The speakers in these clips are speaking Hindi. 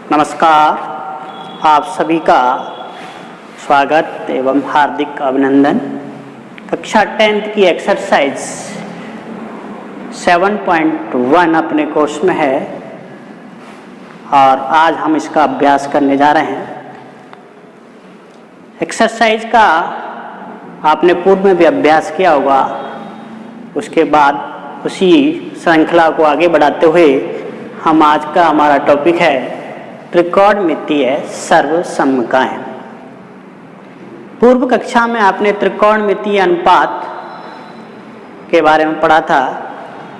नमस्कार, आप सभी का स्वागत एवं हार्दिक अभिनंदन। कक्षा 10th की एक्सरसाइज 7.1 अपने कोर्स में है और आज हम इसका अभ्यास करने जा रहे हैं। एक्सरसाइज का आपने पूर्व में भी अभ्यास किया होगा, उसके बाद उसी श्रृंखला को आगे बढ़ाते हुए हम आज का हमारा टॉपिक है त्रिकोणमितीय सर्वसम्मकाएं। पूर्व कक्षा में आपने त्रिकोणमितीय अनुपात के बारे में पढ़ा था।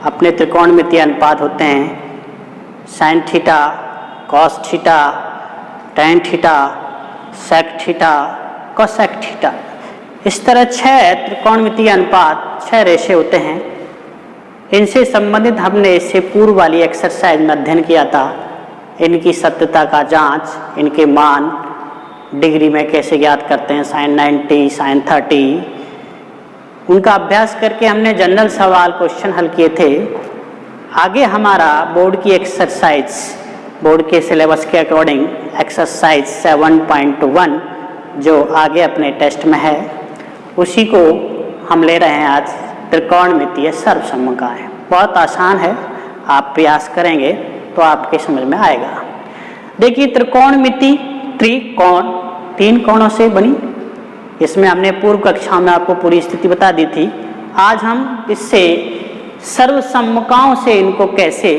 अपने त्रिकोणमितीय अनुपात होते हैं sine theta, cos theta, tan theta, sec theta, cosec theta. इस तरह 6 त्रिकोणमितीय अनुपात, 6 रेशे होते हैं। इनसे संबंधित हमने इससे पूर्व वाली एक्सरसाइज में अध्ययन किया था। इनकी सत्यता का जांच, इनके मान डिग्री में कैसे ज्ञात करते हैं, साइन 90, साइन 30, उनका अभ्यास करके हमने जनरल सवाल क्वेश्चन हल किए थे। आगे हमारा बोर्ड की एक्सरसाइज, बोर्ड के सिलेबस के अकॉर्डिंग एक्सरसाइज 7.1 जो आगे अपने टेस्ट में है, उसी को हम ले रहे हैं आज। त्रिकोणमितीय सर्वसम्मकाएं बहुत आसान है, आप प्रयास करेंगे तो आपके समझ में आएगा। देखिए, त्रिकोणमिति, त्रिकोण 3 कोणों से बनी। इसमें हमने पूर्व कक्षा में आपको पूरी स्थिति बता दी थी। आज हम इससे सर्वसम्मकाओं से इनको कैसे,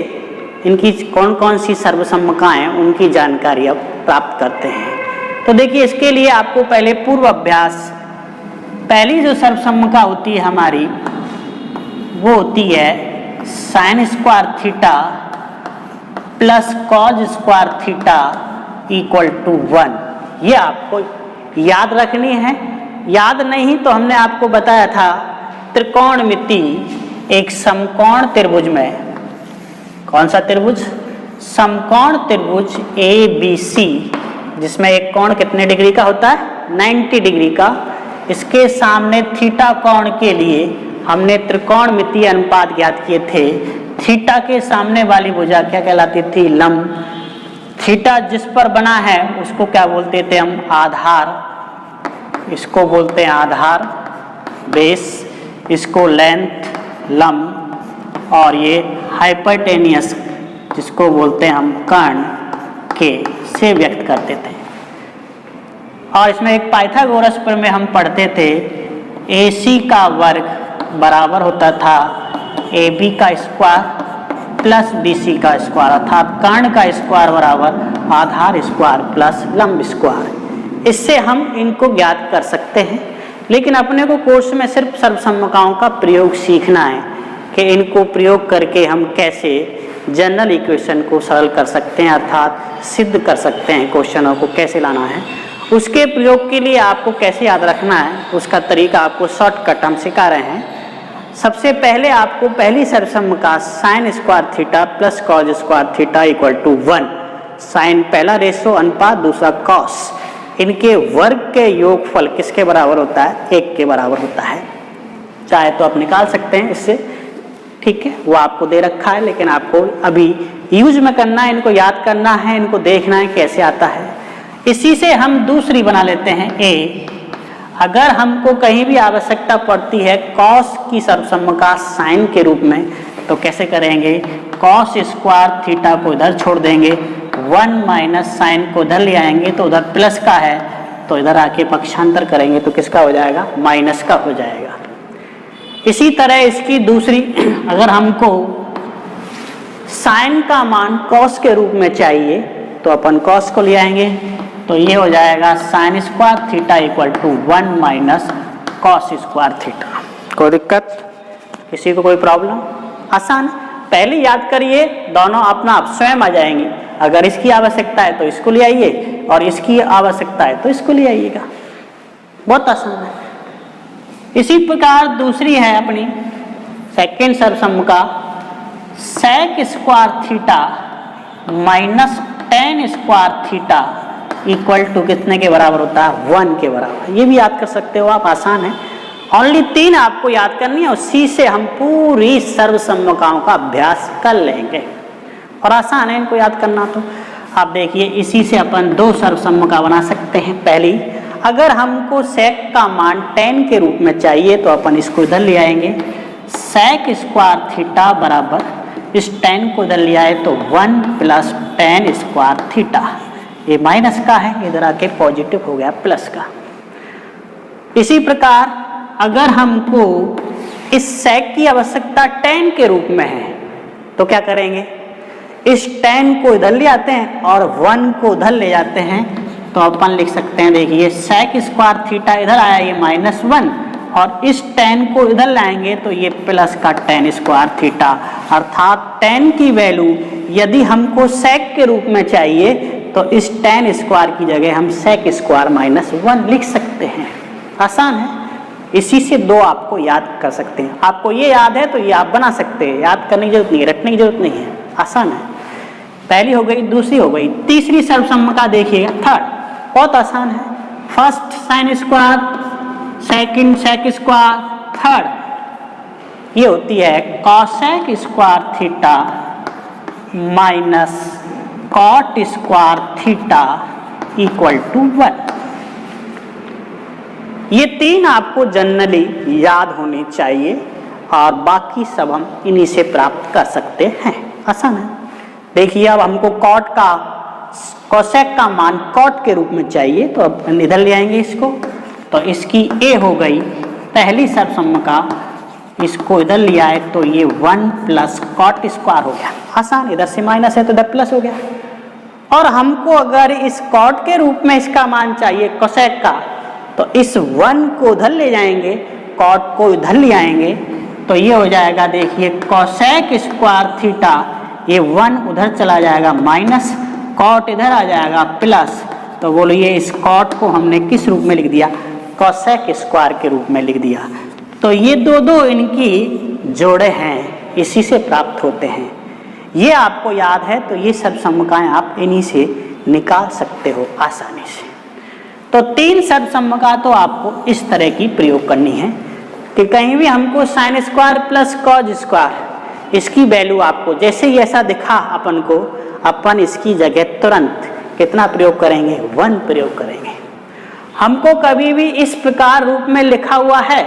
इनकी कौन कौन सी सर्वसम्मकाएं, उनकी जानकारी अब प्राप्त करते हैं। तो देखिए, इसके लिए आपको पहले पूर्व अभ्यास, पहली जो सर्वसम्मका होती है हमारी, वो होती है sine square theta plus cos square theta equal to 1। ये आपको याद रखनी है। याद नहीं तो हमने आपको बताया था त्रिकोणमिति एक समकोण त्रिभुज में, कौन सा त्रिभुज? समकोण त्रिभुज ABC, जिसमें एक कोण कितने डिग्री का होता है? 90 डिग्री का। इसके सामने थीटा कोण के लिए हमने त्रिकोणमितीय अनुपात ज्ञात किए थे। थीटा के सामने वाली भुजा क्या कहलाती थी? लंब। थीटा जिस पर बना है उसको क्या बोलते थे हम? आधार। इसको बोलते हैं आधार, बेस, इसको लेंथ, लंब, और ये हाइपोटेनियस जिसको बोलते हैं हम कर्ण के से व्यक्त करते थे। और इसमें एक पाइथागोरस पर में हम पढ़ते थे AC का वर्ग बराबर होता था AB का स्क्वायर प्लस BC का स्क्वायर, अर्थात कर्ण का स्क्वायर बराबर आधार स्क्वायर प्लस लंब स्क्वायर। इससे हम इनको ज्ञात कर सकते हैं। लेकिन अपने को कोर्स में सिर्फ सर्वसम्मकाओं का प्रयोग सीखना है कि इनको प्रयोग करके हम कैसे जनरल इक्वेशन को सरल कर सकते हैं, अर्थात सिद्ध कर सकते हैं, क्वेश्चनों को कैसे लाना है। उसके प्रयोग के लिए आपको कैसे याद रखना है, उसका तरीका आपको शॉर्टकट हम सिखा रहे हैं। सबसे पहले आपको पहली सर्वसम्मका sine square theta plus cos square theta equal to 1। Sine पहला रेशो अनुपात, दूसरा कॉस, इनके वर्ग के योगफल किसके बराबर होता है? 1 के बराबर होता है। चाहे तो आप निकाल सकते हैं इससे, ठीक है, वो आपको दे रखा है, लेकिन आपको अभी यूज में करना है, इनको याद करना है, इनको देखना है कैसे आता है। इसी से हम दूसरी बना लेते हैं A। अगर हमको कहीं भी आवश्यकता पड़ती है कॉस की सर्वसम्मका साइन के रूप में, तो कैसे करेंगे? कॉस स्क्वायर थीटा को इधर छोड़ देंगे, 1 माइनस साइन को इधर ले आएंगे तो उधर प्लस का है, तो इधर आके पक्षांतर करेंगे तो किसका हो जाएगा? माइनस का हो जाएगा। इसी तरह इसकी दूसरी, अगर हमको साइन का मान कॉस के रूप में चाहिए तो अपन कॉस को ले आएंगे, तो ये हो जाएगा sine square theta equal to 1 minus cos square theta. कोई दिक्कत? किसी को कोई प्रॉब्लम? आसान। पहले याद करिए, दोनों अपना आप स्वयं आ जाएंगे। अगर इसकी आवश्यकता है तो इसको ले आइए, और इसकी आवश्यकता है तो इसको ले आइएगा। बहुत आसान है। इसी प्रकार दूसरी है अपनी सेकेंड सर्वसम्मका, sec square theta minus tan square theta equal to कितने के बराबर होता है? 1 के बराबर। ये भी याद कर सकते हो आप, आसान है। ओनली 3 आपको याद करनी है, उसी से हम पूरी सर्वसम्मकाओं का अभ्यास कर लेंगे, और आसान है इनको याद करना। तो अब देखिए इसी से अपन दो सर्वसम्मका बना सकते हैं। पहली, अगर हमको सेक का मान tan के रूप में चाहिए तो अपन इसको इधर ले आएंगे, सेक स्क्वायर थीटा बराबर इस tan को इधर ले आए तो 1 प्लस tan स्क्वायर थीटा, ये माइनस का है, इधर आके पॉजिटिव हो गया प्लस का। इसी प्रकार अगर हमको इस सेक की आवश्यकता tan के रूप में है तो क्या करेंगे, इस tan को इधर ले आते हैं और 1 को उधर ले जाते हैं तो अपन लिख सकते हैं, देखिए सेक स्क्वायर थीटा इधर आया ये -1 और इस tan को इधर लाएंगे तो ये प्लस का tan स्क्वायर थीटा, अर्थात tan की वैल्यू यदि हमको सेक के रूप में चाहिए तो इस tan स्क्वायर की जगह हम सेक स्क्वायर -1 लिख सकते हैं। आसान है, इसी से दो आपको याद कर सकते हैं। आपको ये याद है तो ये आप बना सकते हैं, याद करने की जरूरत नहीं है, रटने की जरूरत नहीं है, आसान है। पहली हो गई, दूसरी हो गई, तीसरी सर्वसम्मका देखिएगा, थर्ड, बहुत आसान है। First sine square, second sec square, third ये होती है cosec square theta minus cot square theta equal to 1। ये तीन आपको जनरली याद होनी चाहिए और बाकी सब हम इन्हीं से प्राप्त कर सकते हैं, आसान है। देखिए अब हमको कॉट का कोसेक का मान कॉट के रूप में चाहिए तो अब इधर ले आएंगे इसको, तो इसकी ए हो गई पहली सर्वसम्मका, इसको इधर ले आए तो ये 1 प्लस कॉट स्क्वायर हो गया, आसान, इधर से माइनस है तो इधर प्लस हो गया। और हमको अगर इस कॉट के रूप में इसका मान चाहिए कोसेक का तो इस 1 को उधर ले जाएंगे, कॉट को इधर ले आएंगे तो ये हो जाएगा, देखिए कोसेक स्क्वायर थीटा, ये 1 उधर चला जाएगा माइनस, कॉट इधर आ जाएगा प्लस, तो बोलिए इस कॉट को हमने किस रूप में लिख दिया, कोसेक स्क्वायर के रूप में लिख दिया। तो ये दो इनकी जोड़े हैं, इसी से प्राप्त होते हैं। ये आपको याद है तो ये सर्वसम्मकाएं आप इन्हीं से निकाल सकते हो आसानी से। तो तीन सर्वसम्मका तो आपको इस तरह की प्रयोग करनी है कि कहीं भी हमको sign square plus cos square, इसकी वैल्यू आपको जैसे ही ऐसा दिखा अपन को, अपन इसकी जगह तुरंत कितना प्रयोग करेंगे, 1 प्रयोग करेंगे। हमको कभी भी इस प्रकार रूप में लिखा हुआ है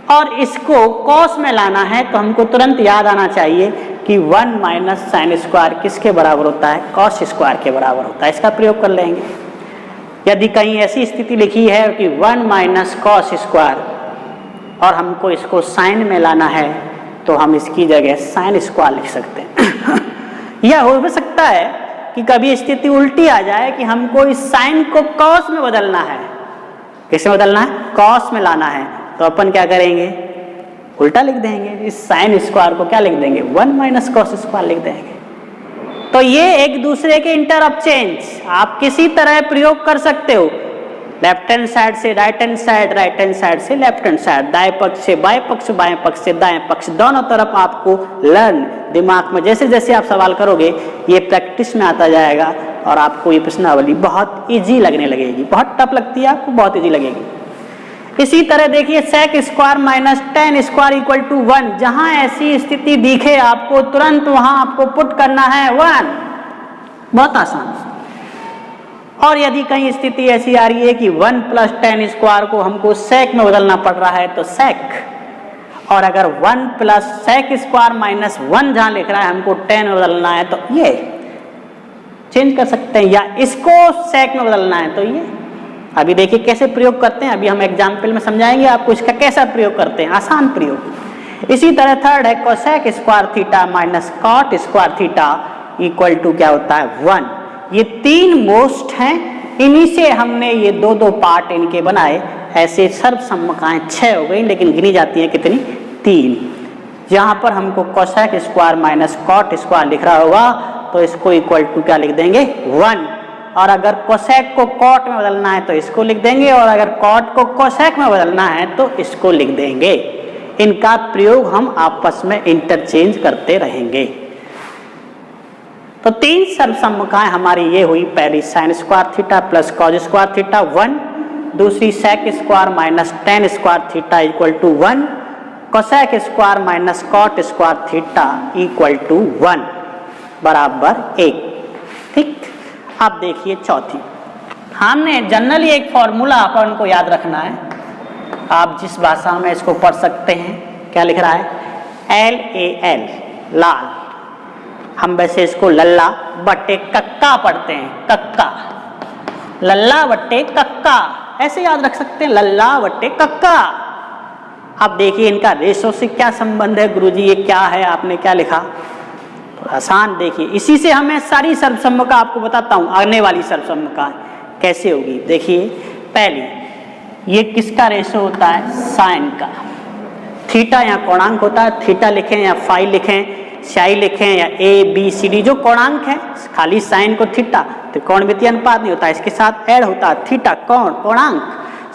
और इसको कॉस में लाना है तो हमको तुरंत याद आना चाहिए कि 1 माइनस साइन स्क्वायर किसके बराबर होता है, कॉस स्क्वायर के बराबर होता है, इसका प्रयोग कर लेंगे। यदि कहीं ऐसी स्थिति लिखी है कि 1 माइनस कॉस स्क्वायर और हमको इसको साइन में लाना है तो हम इसकी जगह साइन स्क्वायर लिख सकते हैं। यह हो सकता है कि कभी स्थिति उल्टी आ जाए कि हमको इस साइन को कॉस में बदलना है, किस में बदलना है, कॉस में लाना है, तो अपन क्या करेंगे, उल्टा लिख देंगे, इस साइन स्क्वायर को क्या लिख देंगे, 1 माइनस कॉस स्क्वायर लिख देंगे। तो ये एक दूसरे के इंटरचेंज आप किसी तरह प्रयोग कर सकते हो, लेफ्ट हैंड साइड से right hand side, right hand side से लेफ्ट हैंड साइड, दाएं पक्ष से बाएं पक्ष, बाएं पक्ष से दाएं पक्ष, दोनों तरफ आपको लर्न, दिमाग में जैसे जैसे आप सवाल करोगे ये प्रैक्टिस में आता जाएगा और आपको ये प्रश्नावली बहुत इजी लगने लगेगी। बहुत टफ लगती है आपको, बहुत इजी लगेगी। इसी तरह देखिए sec square minus tan square equal to 1, जहां ऐसी स्थिति दिखे आपको तुरंत वहां आपको पुट करना है 1, बहुत आसान। और यदि कहीं स्थिति ऐसी आ रही है कि 1 प्लस tan स्क्वायर को हमको सेक में बदलना पड़ रहा है तो सेक, और अगर 1 प्लस सेक स्क्वायर माइनस 1 जहां लिख रहा है हमको tan में बदलना है तो ये चेंज कर सकते हैं, या इसको सेक में बदलना है तो ये। अभी देखिए कैसे प्रयोग करते हैं, अभी हम एग्जाम्पल में समझाएंगे आपको इसका कैसा प्रयोग करते हैं, आसान प्रयोग। इसी तरह थर्ड है cosec square theta minus cot square theta equal to क्या होता है 1। ये तीन मोस्ट हैं, इन्हीं से हमने ये दो पार्ट इनके बनाए। ऐसे सर्वसम्मकाएं 6 हो गई, लेकिन गिनी जाती हैं कितनी, 3। जहां पर हमको cosec square minus cot square लिख रहा होगा तो इसको इक्वल टू क्या लिख देंगे 1, और अगर कोसेक को कॉट में बदलना है तो इसको लिख देंगे, और अगर कॉट को कोसेक में बदलना है तो इसको लिख देंगे। इनका प्रयोग हम आपस में इंटरचेंज करते रहेंगे। तो 3 सर्वसम्मकाएं हमारी ये हुई, पहली sine square theta plus cos square theta 1, दूसरी sec square minus tan square theta equal to 1, cosec square minus cot square theta equal to 1 बराबर 1। ठीक, अब देखिए चौथी, हमने जनरली एक फॉर्मूला अपन को याद रखना है, आप जिस भाषा में इसको पढ़ सकते हैं। क्या लिख रहा है? LAL, लाल। हम वैसे इसको लल्ला बट्टे कक्का पढ़ते हैं, कक्का, लल्ला बट्टे कक्का, ऐसे याद रख सकते हैं, लल्ला बट्टे कक्का। अब देखिए इनका रेशो से क्या संबंध है गुरुजी, ये क्या है, आपने क्या लिखा? तो आसान, देखिए इसी से हमें सारी सर्वसम्मका आपको बताता हूं, आने वाली सर्वसम्मका कैसे होगी। देखिए पहली, ये किसका रेशो होता है? साइन का। थीटा या कोणांक होता है, थीटा लिखें या फाई लिखें, साई लिखें या ABCD, जो कोणांक है, खाली साइन को थीटा, त्रिकोणमितीय अनुपात नहीं होता, इसके साथ ऐड होता है थीटा, कोणांक,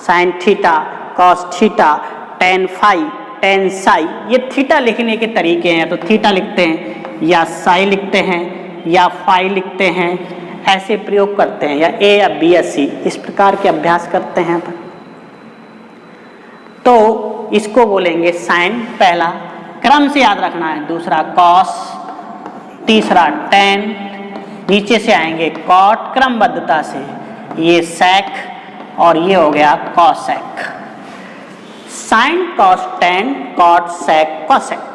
sine theta, cos theta, tan phi, tan psi, ये थीटा लिखने के तरीके हैं। तो थीटा लिखते हैं या साई लिखते हैं या फाई लिखते हैं, ऐसे प्रयोग करते हैं, या A या B या C, इस प्रकार के अभ्यास करते हैं अपन। तो इसको बोलेंगे साइन, पहला क्रम से याद रखना है, दूसरा कॉस, तीसरा टेन, नीचे से आएंगे कॉट, क्रमबद्धता से, ये सेक, और ये हो गया cosec. Sine, cos, tan, cot, sec, cosec.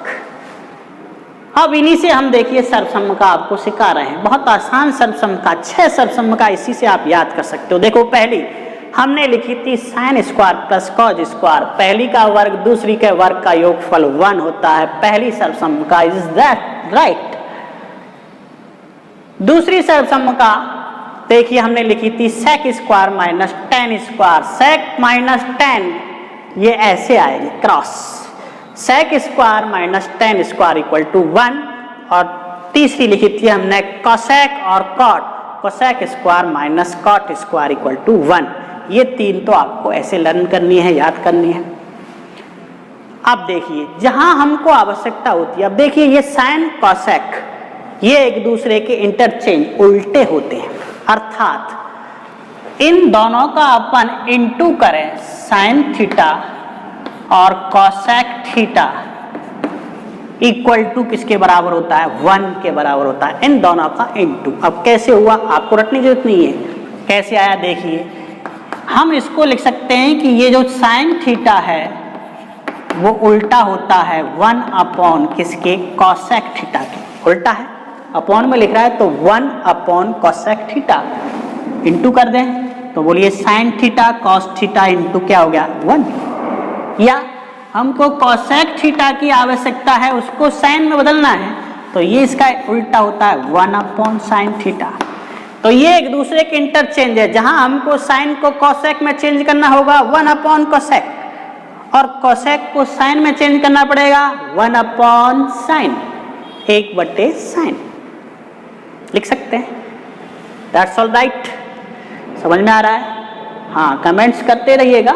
अब इन्हीं से हम देखिए सर्वसम्मका आपको सिखा रहे हैं, बहुत आसान सर्वसम्मका, 6 सर्वसम्मका इसी से आप याद कर सकते हो। देखो पहली हमने लिखी थी sine square plus cos square, पहली का वर्ग दूसरी के वर्ग का योगफल 1 होता है, पहली सर्वसम्मका, इज दैट राइट? दूसरी सर्वसम्मका देखिए हमने लिखी थी sec square minus tan square, sec minus tan, ये ऐसे आएगी cross, sec square minus tan square equal to 1, और तीसरी लिखी थी हमने कोसेक और cot, cosec square minus cot square equal to 1। ये तीन तो आपको ऐसे लर्न करनी है, याद करनी है। अब देखिए जहां हमको आवश्यकता होती है, अब देखिए ये साइन कोसेक, ये एक दूसरे के इंटरचेंज उल्टे होते हैं, अर्थात इन दोनों का अपन इनटू करें, साइन थीटा और कोसेक थीटा इक्वल टू किसके बराबर होता है? 1 के बराबर होता है, इन दोनों का इनटू। अब कैसे हुआ आपको रटने की जरूरत नहीं है, कैसे आया देखिए, हम इसको लिख सकते हैं कि ये जो साइन थीटा है वो उल्टा होता है 1 अपॉन किसके? कोसेक थीटा के, उल्टा है, अपॉन में लिख रहा है तो 1 अपॉन कोसेक थीटा, इंटू कर दें तो बोलिए sign theta cos theta into क्या हो गया? 1। या हमको कोसेक थीटा की आवश्यकता है, उसको साइन में बदलना है, तो ये इसका उल्टा होता है 1 अपॉन साइन थीटा। तो ये एक दूसरे के इंटरचेंज है, जहां हमको साइन को कोसेक में चेंज करना होगा 1 अपॉन कोसेक, और कोसेक को साइन में चेंज करना पड़ेगा 1 अपॉन साइन, 1/साइन लिख सकते हैं। दैट्स ऑल राइट, समझ में आ रहा है? हाँ, कमेंट्स करते रहिएगा,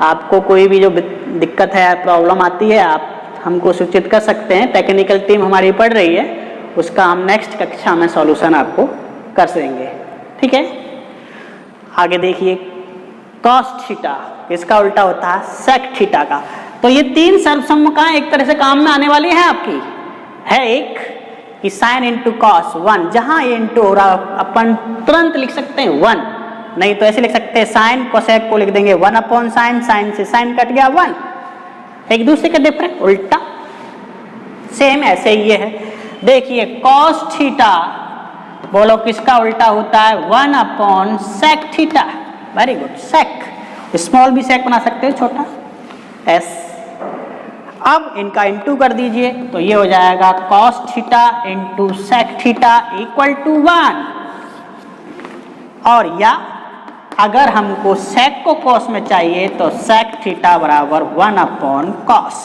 आपको कोई भी जो दिक्कत है, प्रॉब्लम आती है, आप हमको सूचित कर सकते हैं। टेक्निकल टीम हमारी पढ़ रही है, उसका हम नेक्स्ट कक्षा में सॉल्यूशन आपको कर देंगे, ठीक है? आगे देखिए कॉस थीटा, इसका उल्टा होता है सेक थीटा का। तो ये तीन सर्वसम्मकाएं एक तरह से काम में आने वाली है आपकी, है एक कि साइन इंटू कॉस 1, जहां ये इंटू हो रहा अपन तुरंत लिख सकते हैं 1, नहीं तो ऐसे लिख सकते हैं साइन कोसेक को लिख देंगे 1 अपॉन साइन, साइन से साइन कट गया 1, एक दूसरे के डिफरेंट, उल्टा। सेम ऐसे ही ये है, देखिए कॉस थीटा बोलो किसका उल्टा होता है? 1 upon sec theta. Very good, sec, small भी सेक बना सकते हैं, छोटा एस। अब इनका इंटू कर दीजिए तो ये हो जाएगा cos theta into sec theta equal to 1, और या अगर हमको सेक को कॉस में चाहिए तो सेक थीटा बराबर 1 अपॉन कॉस।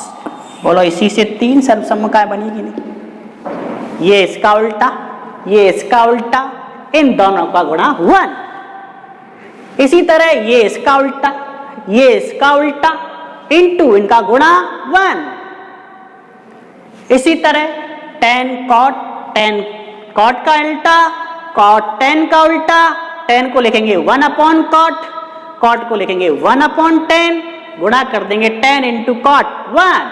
बोलो इसी से तीन सर्वसम्मकाएं बनेगी नहीं, ये इसका उल्टा, ये इसका उल्टा, इन दोनों का गुणा 1। इसी तरह ये इसका उल्टा, ये इसका उल्टा, इंटू इनका गुणा 1। इसी तरह tan कॉट का उल्टा, कॉट tan का उल्टा, tan को लिखेंगे 1 अपॉन कॉट को लिखेंगे 1 अपॉन tan, गुणा कर देंगे tan इंटू कॉट 1।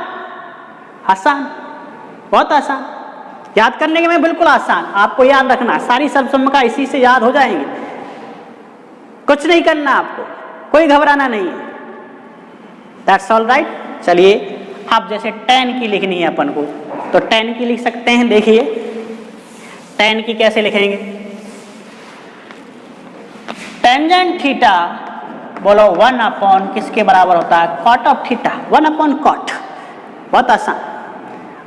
आसान, बहुत आसान, याद करने के में बिल्कुल आसान, आपको याद रखना, सारी सर्वसम्मका इसी से याद हो जाएंगे, कुछ नहीं करना आपको, कोई घबराना नहीं है। That's all right. चलिए अब जैसे tan की लिखनी है अपन को, तो tan की लिख सकते हैं। देखिए tan की कैसे लिखेंगे, टेंजेंट थीटा बोलो 1 अपॉन किसके बराबर होता है, cot of theta, 1 upon cot, बहुत आसान।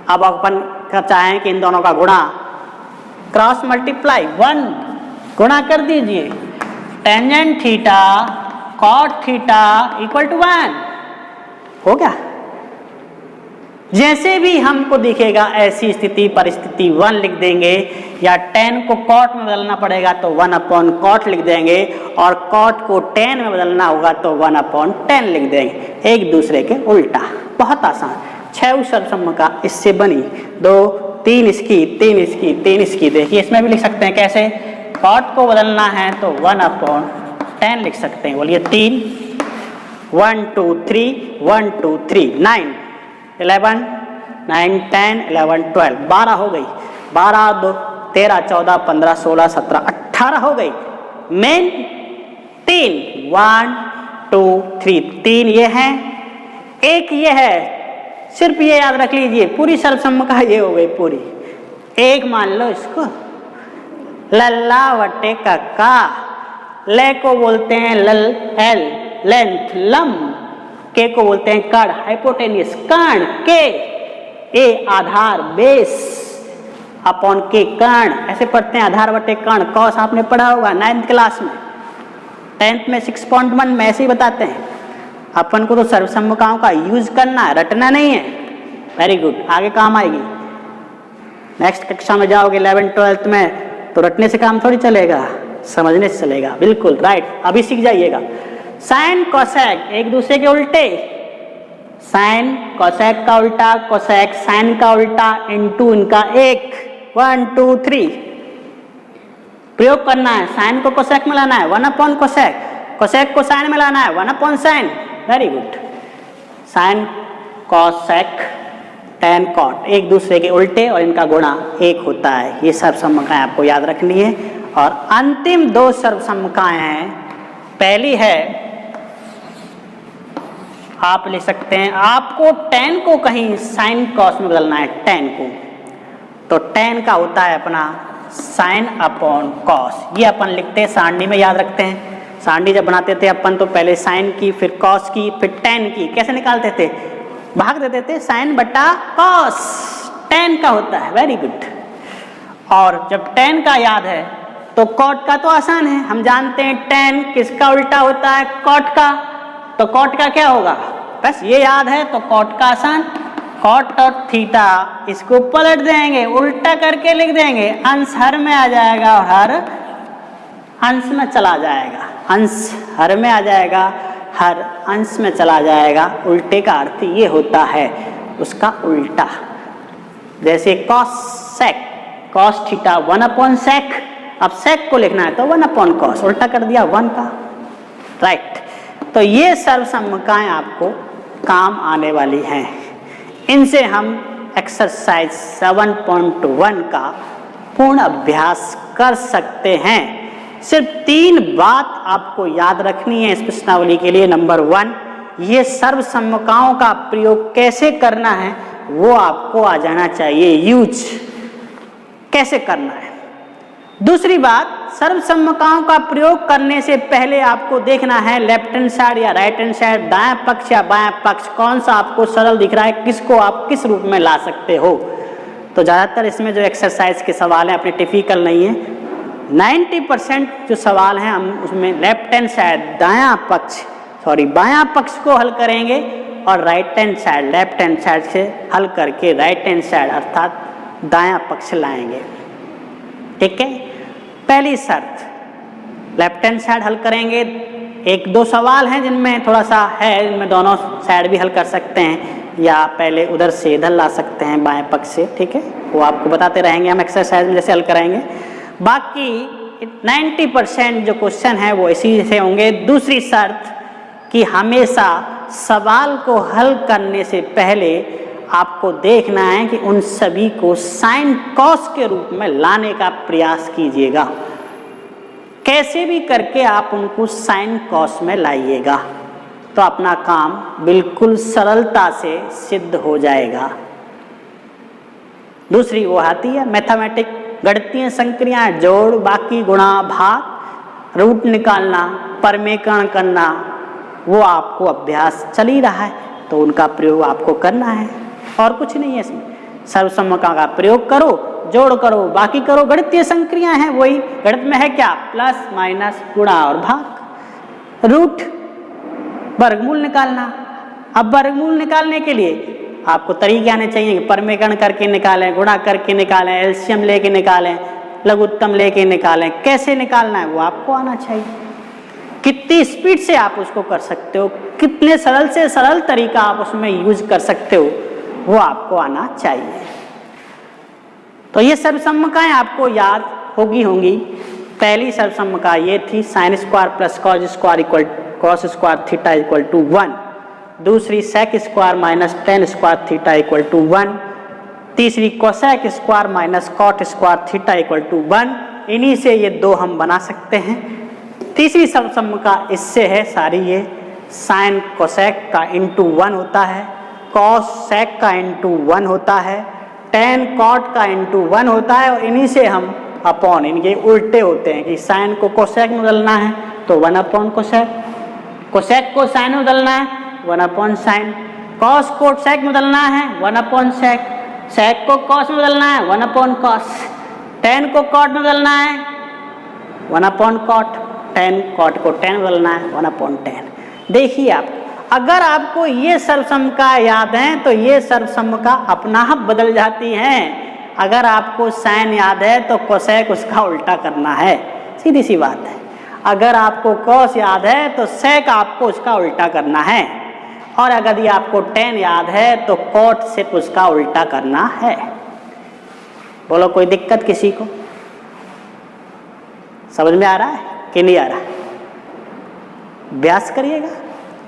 अब अपन चाहें कि इन दोनों का गुणा, क्रॉस मल्टीप्लाई, 1 गुणा कर दीजिए, tangent theta cot theta equal to 1 हो गया। जैसे भी हमको दिखेगा ऐसी स्थिति परिस्थिति 1 लिख देंगे, या tan को cot में बदलना पड़ेगा तो 1 अपॉन cot लिख देंगे, और cot को tan में बदलना होगा तो 1 अपॉन tan लिख देंगे, एक दूसरे के उल्टा। बहुत आसान। 6 सर्वसम्मका इससे बनी, 2 3 इसकी 3 इसकी 3 इसकी। देखिए इसमें भी लिख सकते हैं कैसे, cot को बदलना है तो 1 अपॉन tan लिख सकते हैं। बोलिए 3 1 2 3 1 2 3 9 11 9 10 11 12 12 हो गई, 12 2 13 14 15 16 17 18 हो गई। मेन 3 1 2 3 3 ये है, एक ये है, सिर्फ ये याद रख लीजिए, पूरी सर्वसम्मका ये हो गई पूरी। एक मान लो इसको, लल्ला वटे का, ले को बोलते हैं लल एल लेंथ लम, के को बोलते हैं कण हाइपोटेनियस, कण के, ए आधार बेस अपॉन के कण, ऐसे पढ़ते हैं आधार बटे कण। कॉस आपने पढ़ा होगा 9th क्लास में, 10th में 6.1 में ऐसे ही बताते हैं। अपन को तो सर्वसम्मकाओं का यूज करना है, रटना नहीं है। वेरी गुड, आगे काम आएगी। नेक्स्ट कक्षा में जाओगे 11th 12th में, तो रटने से काम थोड़ी चलेगा, समझने से चलेगा। बिल्कुल राइट, अभी सीख जाइएगा। साइन कोसेक एक दूसरे के उल्टे, साइन कोसेक का उल्टा, कोसेक साइन का उल्टा, इनटू इनका एक, 1 2 3 प्रयोग करना है। साइन को कोसेक में लाना है 1 अपॉन कोसेक, कोसेक को साइन में लाना है 1 upon sine. Very good. Sine cosec tan cot एक दूसरे के उल्टे और इनका गुणा 1 होता है। ये सर्वसम्मकाएं आपको याद रखनी है। और अंतिम 2 सर्वसम्मकाएं हैं। पहली है, आप लिख सकते हैं, आपको tan को कहीं sin cos में बदलना है, tan को, तो tan का होता है अपना sin अपॉन cos। ये अपन लिखते हैं, सारणी में याद रखते हैं। सारणी जब बनाते थे अपन तो पहले sin की, फिर cos की, फिर tan की। कैसे निकालते थे, भाग देते थे, sin बटा cos, tan का होता है। Very good. और जब tan का याद है तो cot का तो आसान है, हम जानते हैं tan किसका उल्टा होता है, cot का, तो cot का क्या होगा, बस ये याद है तो cot का आसान। cot और थीटा इसको पलट देंगे, उल्टा करके लिख देंगे, अंश हर में आ जाएगा और हर अंश में चला जाएगा, अंश हर में आ जाएगा, हर अंश में चला जाएगा। उल्टे का अर्थ ये होता है उसका उल्टा। जैसे cos sec, cos theta 1 upon sec, अब sec को लिखना है तो 1 अपॉन cos, उल्टा कर दिया 1 का। राइट, तो ये सर्वसम्मकाएं आपको काम आने वाली हैं। इनसे हम एक्सरसाइज 7.1 का पूर्ण अभ्यास कर सकते हैं। सिर्फ 3 बात आपको याद रखनी है इस प्रश्नावली के लिए। नंबर 1, ये सर्वसम्मकाओं का प्रयोग कैसे करना है वो आपको आ जाना चाहिए, यूज कैसे करना है। दूसरी बात, सर्वसम्मकाओं का प्रयोग करने से पहले आपको देखना है लेफ्ट हैंड साइड या राइट हैंड साइड, दायां पक्ष या बायां पक्ष, कौन सा आपको सरल दिख रहा है, किसको आप किस रूप में ला सकते हो। तो ज़्यादातर इसमें जो एक्सरसाइज के सवाल हैं अपने टिपिकल नहीं है, 90% जो सवाल हैं हम उसमें लेफ्ट हैंड साइड दायां पक्ष, बायां पक्ष को हल करेंगे और right hand side left hand side से हल करके राइट हैंड साइड अर्थात दायां पक्ष लाएंगे। ठीक है, पहली शर्त लेफ्ट हैंड साइड हल करेंगे। 1-2 सवाल हैं जिनमें थोड़ा सा है, इनमें दोनों साइड भी हल कर सकते हैं या पहले उधर से इधर ला सकते हैं बाएं पक्ष से। ठीक है, वो आपको बताते रहेंगे हम एक्सरसाइज में जैसे हल कराएंगे। बाकी 90% जो क्वेश्चन है वो इसी से होंगे। दूसरी शर्त कि हमेशा सवाल को हल करने से पहले आपको देखना है कि उन सभी को साइन कॉस के रूप में लाने का प्रयास कीजिएगा। कैसे भी करके आप उनको साइन कॉस में लाइएगा तो अपना काम बिल्कुल सरलता से सिद्ध हो जाएगा। दूसरी वो आती है मैथमेटिक, गणितीय संक्रियाएं, जोड़, बाकी, गुणा, भाग, रूट निकालना, परमेकरण करना, वो आपको अभ्यास चल ही रहा है तो उनका प्रयोग आपको करना है और कुछ नहीं है इसमें। सर्वसम्मका का प्रयोग करो, जोड़ करो, बाकी करो, गणितीय संक्रियाएं हैं वही। गणित में है क्या? प्लस माइनस, गुणा और भाग। रूट, वर्गमूल निकालना। अब वर्गमूल निकालने के लिए आपको तरीके आने चाहिए कि परमेकरण करके निकालें, गुणा करके निकालें, एलसीएम लेके निकालें, लघुत्तम लेके निकालें। कैसे निकालना है वो आपको आना चाहिए। कितनी स्पीड से आप उसको कर सकते हो, कितने सरल से सरल तरीका आप उसमें यूज कर सकते हो, वो आपको आना चाहिए। तो ये सर्वसम्मकाएं आपको याद होंगी। पहली सर्वसम्मका ये थी sine square plus cos square equal cos square theta equal to 1। दूसरी sec square minus tan square theta equal to 1। तीसरी cosec square minus cot square theta equal to 1। इन्हीं से ये दो हम बना सकते हैं। तीसरी सर्वसम्मका इससे है सारी, ये साइन कोसेक का इंटू 1 होता है, कॉस सेक का इंटू 1 होता है, टेन कॉट का इंटू 1 होता है और इन्हीं से हम अपॉन, इनके उल्टे होते हैं कि साइन को कोसेक में बदलना है तो 1 अपॉन कोसेक, कोसेक को साइन में बदलना है 1 अपॉन साइन, कॉस को सेक में बदलना है 1 अपॉन सेक, सेक को कॉस में बदलना है 1 अपॉन कॉस, टेन को कॉट में बदलना है 1 अपॉन कॉट, टेन कॉट को टेन में बदलना है 1 अपॉन टेन। देखिए आप, अगर आपको ये सर्वसम्मका याद है तो ये सर्वसम्मका अपना आप बदल जाती हैं। अगर आपको साइन याद है तो कोसेक उसका उल्टा करना है, सीधी सी बात है। अगर आपको कॉस याद है तो सेक आपको उसका उल्टा करना है, और अगर ये आपको टेन याद है तो कॉट से उसका उल्टा करना है। बोलो कोई दिक्कत किसी को? समझ में आ रहा है कि नहीं आ रहा? अभ्यास करिएगा।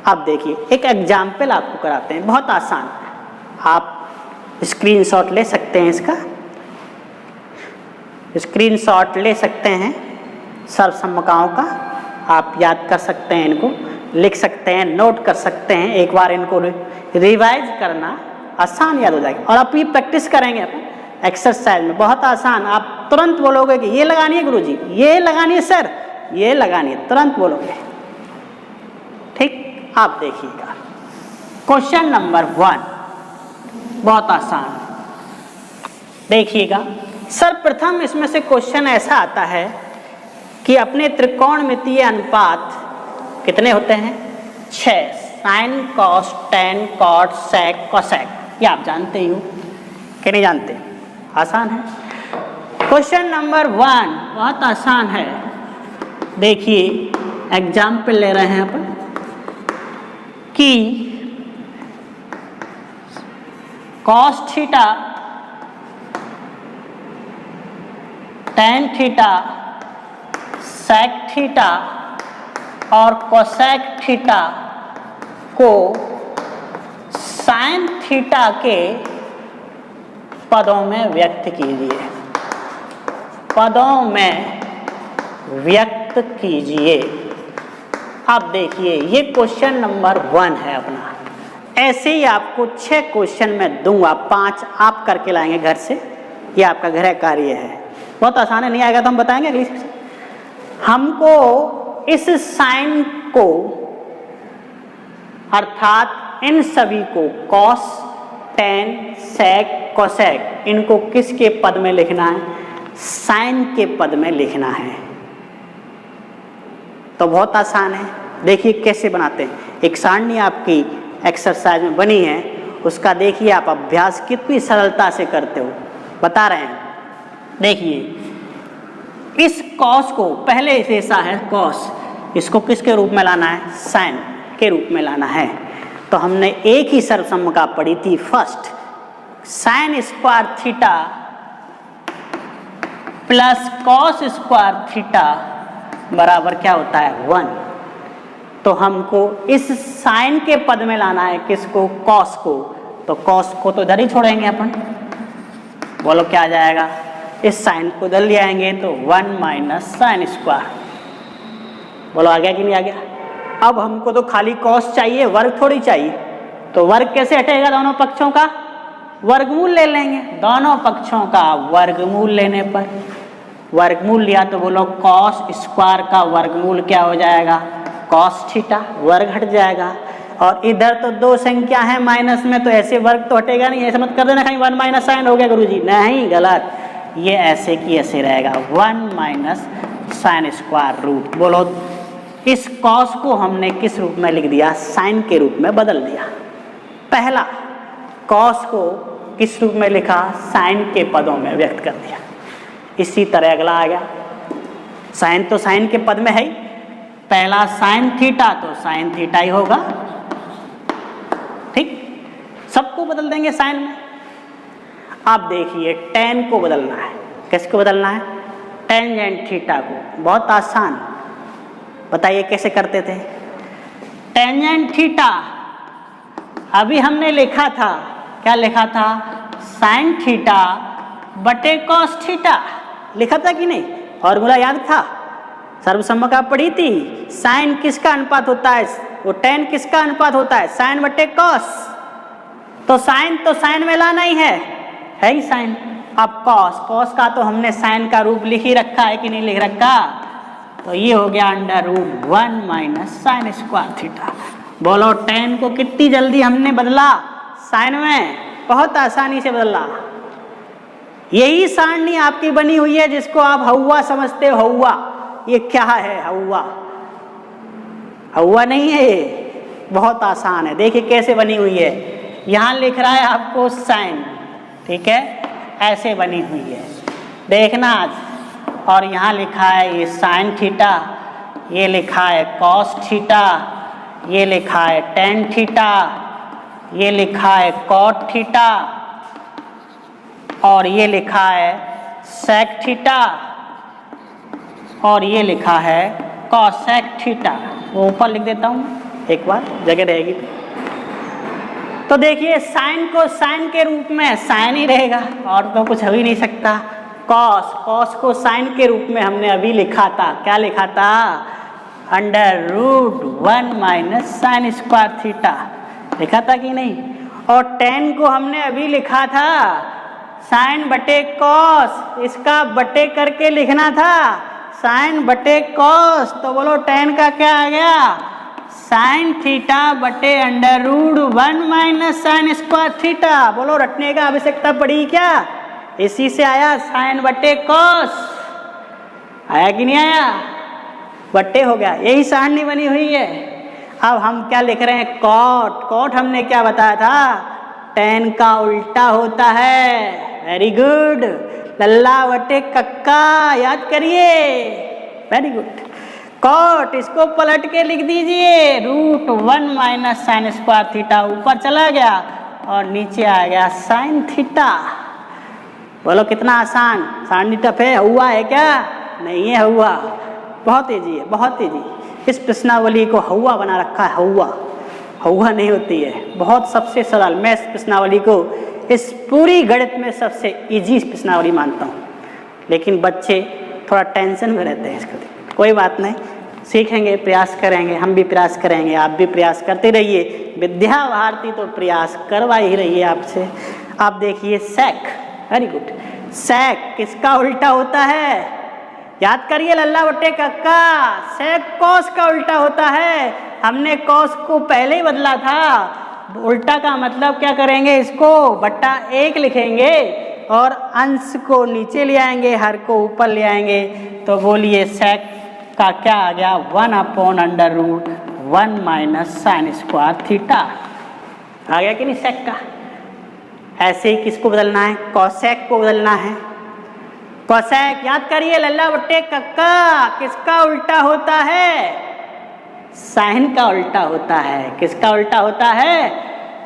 अब देखिए एक एग्जाम्पल आपको कराते हैं, बहुत आसान। आप स्क्रीनशॉट ले सकते हैं, इसका स्क्रीनशॉट ले सकते हैं सर्वसम्मकाओं का, आप याद कर सकते हैं, इनको लिख सकते हैं, नोट कर सकते हैं। एक बार इनको रिवाइज करना, आसान याद हो जाएगा। और आप ये प्रैक्टिस करेंगे अपन एक्सरसाइज में, बहुत आसान। आप तुरंत बोलोगे कि ये लगानी है गुरुजी, ये लगानी है सर, ये लगानी है, तुरंत बोलोगे। ठीक, आप देखिएगा क्वेश्चन नंबर 1, बहुत आसान। देखिएगा, सर्वप्रथम इसमें से क्वेश्चन ऐसा आता है कि अपने त्रिकोणमितीय अनुपात कितने होते हैं? 6, sine cos tan cot sec cosec. ये आप जानते ही हो कि नहीं जानते? आसान है। क्वेश्चन नंबर 1 बहुत आसान है। देखिए एग्जाम्पल ले रहे हैं अपन कि cos theta tan theta sec theta और कोसेक थीटा को साइन थीटा के पदों में व्यक्त कीजिए, पदों में व्यक्त कीजिए। अब देखिए ये क्वेश्चन नंबर 1 है अपना। ऐसे ही आपको 6 क्वेश्चन मैं दूंगा, 5 आप करके लाएंगे घर से, ये आपका गृह कार्य है। बहुत आसान है, नहीं आएगा तो हम बताएंगे अगली सेक्शन। हमको इस साइन को अर्थात इन सभी को कॉस टेन सेक कोसेक, इनको किसके पद में लिखना है? साइन के पद में लिखना है। तो बहुत आसान है, देखिए कैसे बनाते हैं। एक सारणी आपकी एक्सरसाइज में बनी है, उसका देखिए आप अभ्यास कितनी सरलता से करते हो, बता रहे हैं। देखिए इस कॉस को, पहले से ऐसा है कॉस, इसको किसके रूप में लाना है? साइन के रूप में लाना है। तो हमने एक ही सर्वसम्मका पढ़ी थी first, sine square theta plus cos square theta बराबर क्या होता है? 1। तो हमको इस साइन के पद में लाना है किसको? कॉस को। तो कॉस को तो इधर ही छोड़ेंगे अपन। बोलो क्या आ जाएगा, इस साइन को इधर ले आएंगे तो 1 माइनस साइन स्क्वायर। बोलो आ गया कि नहीं आ गया। अब हमको तो खाली कॉस चाहिए, वर्ग थोड़ी चाहिए। तो वर्ग कैसे हटेगा, दोनों पक्षों का वर्गमूल ले लेंगे। दोनों पक्षों का वर्गमूल लेने पर, वर्गमूल लिया तो बोलो कॉस स्क्वायर का वर्गमूल क्या हो जाएगा, कॉस थीटा, वर्ग हट जाएगा। और इधर तो दो संख्या है माइनस में, तो ऐसे वर्ग तो हटेगा नहीं। ऐसे मत कर देना कहीं 1 माइनस साइन हो गया गुरुजी, नहीं, गलत। ये ऐसे की ऐसे रहेगा 1 माइनस साइन स्क्वायर रूट। बोलो इस कॉस को हमने किस रूप में लिख दिया, साइन के रूप में बदल दिया। पहला कॉस को किस रूप में लिखा, साइन के पदों में व्यक्त कर दिया। इसी तरह अगला आ गया, साइन तो साइन के पद में है ही। पहला साइन थीटा तो साइन थीटा ही होगा, ठीक, सबको बदल देंगे साइन में। अब देखिए टेन को बदलना है। किसको बदलना है, टेंजेंट थीटा को। बहुत आसान, बताइए कैसे करते थे। टेंजेंट थीटा अभी हमने लिखा था, क्या लिखा था, साइन थीटा बटे कॉस थीटा, लिखा था कि नहीं। फॉर्मूला याद था, सर्वसम्मका पढ़ी थी। साइन किसका अनुपात होता है, वो टेन किसका अनुपात होता है, साइन बटे कॉस। तो साइन में लाना ही है ही साइन। अब कॉस का तो हमने साइन का रूप लिख ही रखा है कि नहीं लिख रखा, तो ये हो गया under root 1 minus sine square theta. बोलो टेन को कितनी जल्दी हमने बदला साइन में, बहुत आसानी से बदला। यही सारणी आपकी बनी हुई है जिसको आप हौवा समझते हो। हौवा, ये क्या है, हौवा, हौवा नहीं है ये, बहुत आसान है। देखिए कैसे बनी हुई है, यहाँ लिख रहा है आपको साइन, ठीक है, ऐसे बनी हुई है, देखना आज। और यहाँ लिखा है ये साइन थीटा, ये लिखा है कॉस थीटा, ये लिखा है टेन थीटा, ये लिखा है कॉट थीटा, और ये लिखा है सेक थीटा, और ये लिखा है कॉसेक थीटा। वो ऊपर लिख देता हूँ, एक बार जगह रहेगी तो देखिए साइन को साइन के रूप में साइन ही रहेगा, और तो कुछ हो ही नहीं सकता। कॉस को साइन के रूप में हमने अभी लिखा था, क्या लिखा था, under root 1 minus sine square theta, लिखा था कि नहीं। और टेन को हमने अभी लिखा था साइन बटे कॉस, इसका बटे करके लिखना था, साइन बटे कॉस। तो बोलो टेन का क्या आ गया, साइन थीटा बटे under root 1 minus sine square theta. बोलो रटने का आवश्यकता पड़ी क्या, इसी से आया साइन बटे कॉस, आया कि नहीं आया, बटे हो गया, यही सारणी बनी हुई है। अब हम क्या लिख रहे हैं, कॉट हमने क्या बताया था, टेन का उल्टा होता है। वेरी गुड, लल्ला बटे कक्का, याद करिए, वेरी गुड। कॉट इसको पलट के लिख दीजिए, root 1 minus sine square theta, ऊपर चला गया और नीचे आ गया साइन थीटा। बोलो कितना आसान, सारणी टफ है, हुआ है क्या, नहीं है हुआ, बहुत ईजी है, बहुत ईजी। इस प्रश्नावली को हौवा बना रखा है, हौवा नहीं होती है, बहुत सबसे सरल। मैं इस प्रश्नावली को इस पूरी गणित में सबसे इजी प्रश्नावली मानता हूँ, लेकिन बच्चे थोड़ा टेंशन में रहते हैं इसको। कोई बात नहीं, सीखेंगे, प्रयास करेंगे, हम भी प्रयास करेंगे, आप भी प्रयास करते रहिए। विद्या भारती तो प्रयास करवा ही रही है आपसे। आप देखिए सेक, वेरी गुड, सेक किसका उल्टा होता है, याद करिए, लल्ला बटे कक्का, सेक कॉस का उल्टा होता है। हमने कॉस को पहले ही बदला था, उल्टा का मतलब क्या करेंगे, इसको बट्टा 1 लिखेंगे और अंश को नीचे ले आएंगे, हर को ऊपर ले आएंगे। तो बोलिए सेक का क्या आ गया, 1 upon under root 1 minus sine square theta, आ गया कि नहीं सेक का। ऐसे ही किसको बदलना है, कॉसेक को बदलना है। कॉसेक याद करिए, लल्ला बट्टे कक्का किसका उल्टा होता है, साइन का उल्टा होता है। किसका उल्टा होता है,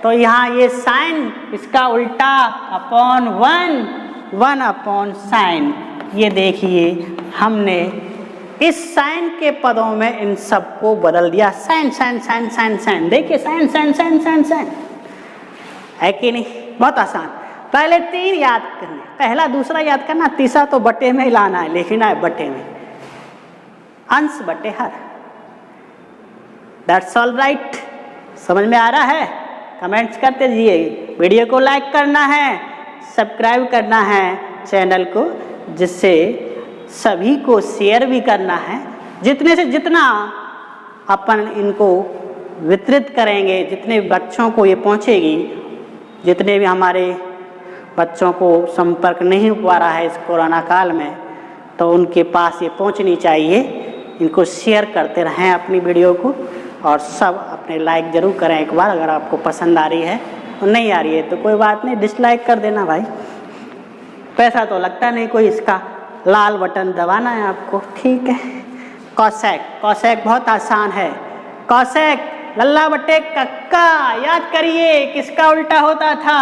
तो यहाँ ये साइन, इसका उल्टा अपॉन 1 अपॉन साइन। ये देखिए हमने इस साइन के पदों में इन सबको बदल दिया, sine sine sine sine sine. देखिए sine sine sine sine sine, है कि नहीं? बहुत आसान। पहले 3 याद करने, पहला दूसरा याद करना, तीसरा तो बटे में लाना है, लिखना है बटे में, अंश बटे हर। That's all right. समझ में आ रहा है? कमेंट्स करते जाइए। वीडियो को लाइक करना है, सब्सक्राइब करना है चैनल को, जिससे सभी को शेयर भी करना है। जितने से जितना अपन इनको वितरित करेंगे, जितने बच्चों को ये पहुंचेगी, जितने भी हमारे बच्चों को संपर्क नहीं हो पा रहा है इस कोरोना काल में, तो उनके पास ये पहुंचनी चाहिए। इनको शेयर करते रहें अपनी वीडियो को, और सब अपने लाइक ज़रूर करें एक बार, अगर आपको पसंद आ रही है। और नहीं आ रही है तो कोई बात नहीं, डिसलाइक कर देना भाई, पैसा तो लगता नहीं कोई, इसका लाल बटन दबाना है आपको, ठीक है। कॉसेक, कॉसेक बहुत आसान है। कॉसेक लल्ला बट्टे कक्का, याद करिए किसका उल्टा होता था?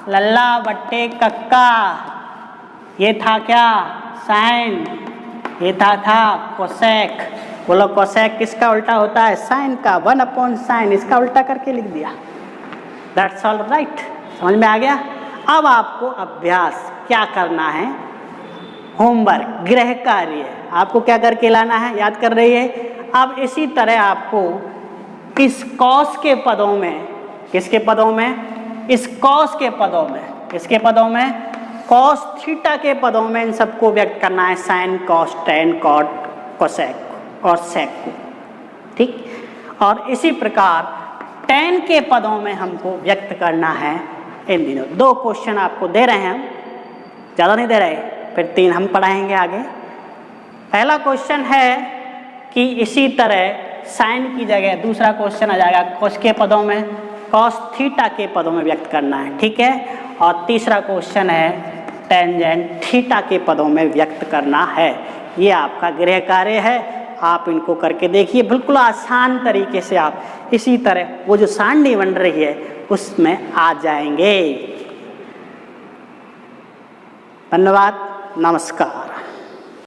लल्ला बट्टे कक्का। ये था क्या? साइन। ये था कोसेक। बोलो कोसेक किसका उल्टा होता है? साइन का। 1/sin, इसका उल्टा करके लिख दिया। That's all right. समझ में आ गया? अब आपको अभ्यास क्या करना है? होमवर्क, गृह कार्य आपको क्या करके लाना है? याद कर रही है? अब इसी तरह आपको इस कॉस के पदों में, किसके पदों में? इस कॉस के पदों में, किसके पदों में? कॉस थीटा के पदों में इन सबको व्यक्त करना है, sine, cos, tan, cot, cosec और सेक को, ठीक। और इसी प्रकार टेन के पदों में हमको व्यक्त करना है इन दिनों। 2 क्वेश्चन आपको दे रहे हैं हम, ज़्यादा नहीं दे रहे, फिर 3 हम पढ़ाएंगे आगे। पहला क्वेश्चन है कि इसी तरह साइन की जगह दूसरा क्वेश्चन आ जाएगा, कॉस के पदों में, कॉस थीटा के पदों में व्यक्त करना है, ठीक है। और तीसरा क्वेश्चन है टेंजेंट थीटा के पदों में व्यक्त करना है। ये आपका गृह कार्य है, आप इनको करके देखिए, बिल्कुल आसान तरीके से आप इसी तरह वो जो सारणी बन रही है उसमें आ जाएंगे। धन्यवाद, नमस्कार।